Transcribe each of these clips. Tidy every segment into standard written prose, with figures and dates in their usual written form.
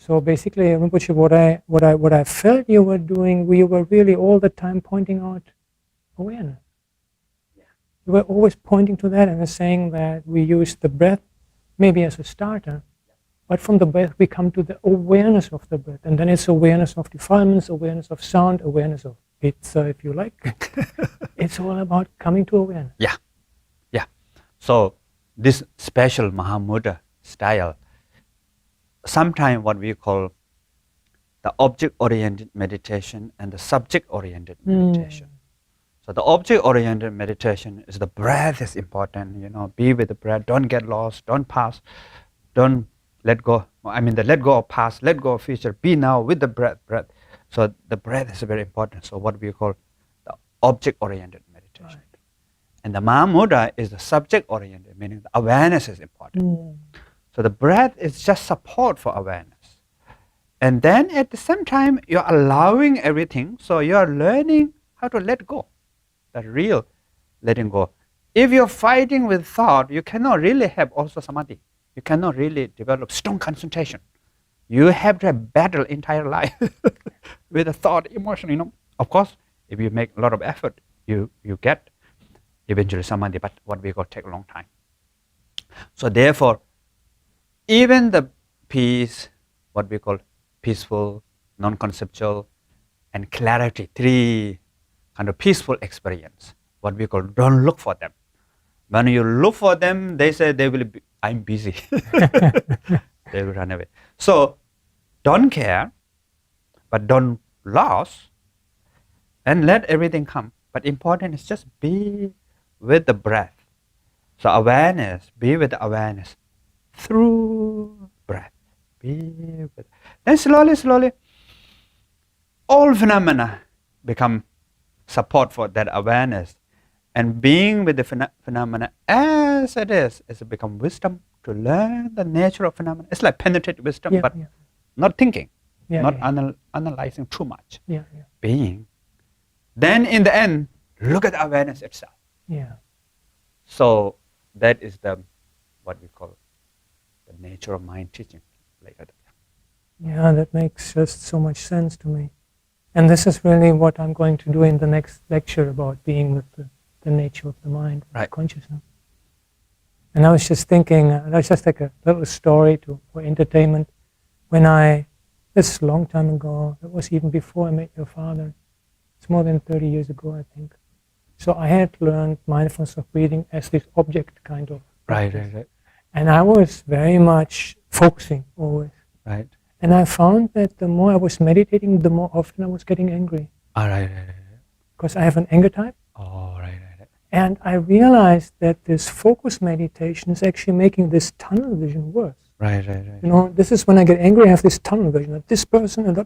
So basically, Rinpoche, what I felt you were doing, you were really all the time pointing out awareness. You were always pointing to that and saying that we use the breath maybe as a starter, but from the breath we come to the awareness of the breath, and then it's awareness of defilements, awareness of sound, awareness of pizza, if you like. It's all about coming to awareness. Yeah. So this special Mahamudra style, sometimes what we call the object-oriented meditation and the subject-oriented meditation. So the object-oriented meditation is the breath is important, be with the breath, don't get lost, don't pass, don't let go. Let go of past, let go of future, be now with the breath. So the breath is very important. So what we call the object-oriented meditation. Right. And the Mahamudra is the subject-oriented, meaning the awareness is important. So the breath is just support for awareness. And then at the same time, you're allowing everything, so you're learning how to let go. The real letting go. If you're fighting with thought, you cannot really have also samadhi. You cannot really develop strong concentration. You have to have battle entire life with the thought, emotion, Of course, if you make a lot of effort, you get eventually samadhi, but what we call take a long time. So therefore, even the peace, what we call peaceful, non-conceptual, and clarity, three kind of peaceful experience, what we call don't look for them. When you look for them, they say they will be, I'm busy. They will run away. So don't care, but don't lose, and let everything come. But important is just be with the breath. So awareness, be with the awareness through breath. Be with. Then slowly, all phenomena become support for that awareness. And being with the phenomena as it is become wisdom to learn the nature of phenomena. It's like penetrative wisdom, but not thinking, not analyzing too much. Being. Then in the end, look at the awareness itself. So that is what we call the nature of mind teaching. Like that. Yeah, that makes just so much sense to me. And this is really what I'm going to do in the next lecture about being with the nature of the mind, right. Consciousness. And I was just thinking, that's just like a little story for entertainment. This is a long time ago, it was even before I met your father. It's more than 30 years ago, I think. So I had learned mindfulness of breathing as this object kind of practice. Right. And I was very much focusing always. Right. And I found that the more I was meditating, the more often I was getting angry. Right. Because I have an anger type. Oh, right. And I realized that this focus meditation is actually making this tunnel vision worse. Right. This is when I get angry, I have this tunnel vision of this person and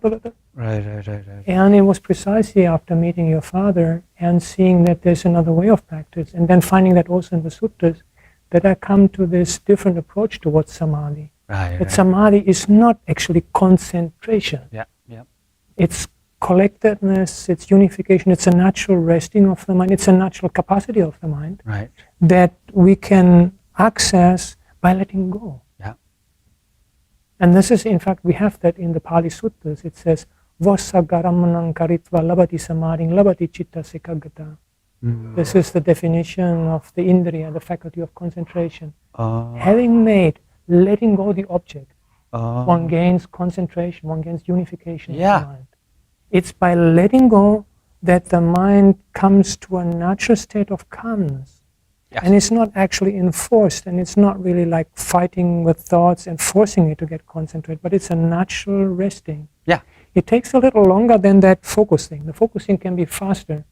Right. And it was precisely after meeting your father and seeing that there's another way of practice, and then finding that also in the sutras, that I come to this different approach towards samadhi. Right. Samadhi is not actually concentration. Yeah. It's collectedness, it's unification, it's a natural resting of the mind, it's a natural capacity of the mind that we can access by letting go. Yeah. And this is, in fact, we have that in the Pali Sutras. It says, Vasagaramanam karitva labati samadhing labati chitta sekagata. This is the definition of the indriya, the faculty of concentration. Having made letting go the object, one gains concentration, one gains unification of the mind. It's by letting go that the mind comes to a natural state of calmness. Yes. And it's not actually enforced, and it's not really like fighting with thoughts and forcing it to get concentrated, but it's a natural resting. Yeah. It takes a little longer than that focusing. The focusing can be faster,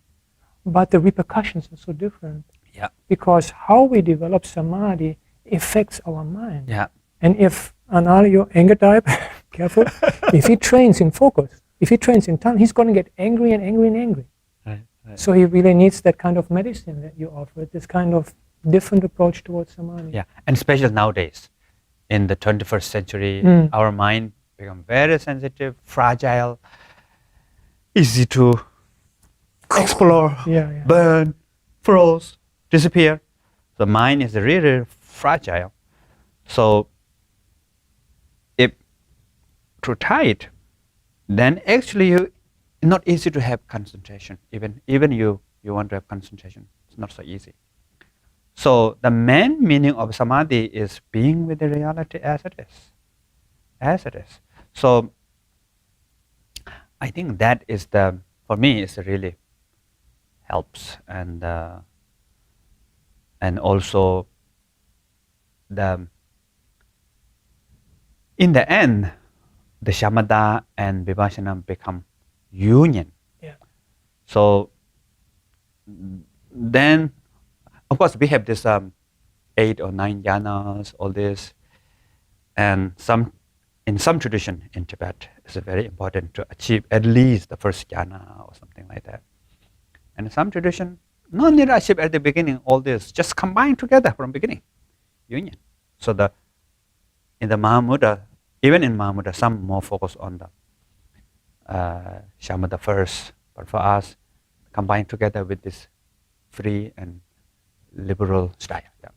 but the repercussions are so different. Yeah. Because how we develop samadhi affects our mind. Yeah. And if Anālayo, anger type, careful, if he trains in focus, if he trains in time, he's going to get angry and angry and angry. Right. So he really needs that kind of medicine that you offer, this kind of different approach towards samadhi. Yeah, and especially nowadays, in the 21st century, our mind become very sensitive, fragile, easy to explore, burn, froze, disappear. The mind is really fragile. So if to try it, then actually it's not easy to have concentration. Even you want to have concentration, it's not so easy. So the main meaning of samadhi is being with the reality as it is. As it is. So I think that is for me, it's really helps, and also in the end, the shamatha and vipassana become union. Yeah. So then, of course, we have this 8 or 9 jhanas, all this, and in some tradition in Tibet, it's very important to achieve at least the first jhana or something like that. And in some tradition, no need to achieve at the beginning all this, just combine together from beginning, union. So in the Mahamudra, even in Mahamudra, some more focus on the shamatha first, but for us, combine together with this free and liberal style. Yeah.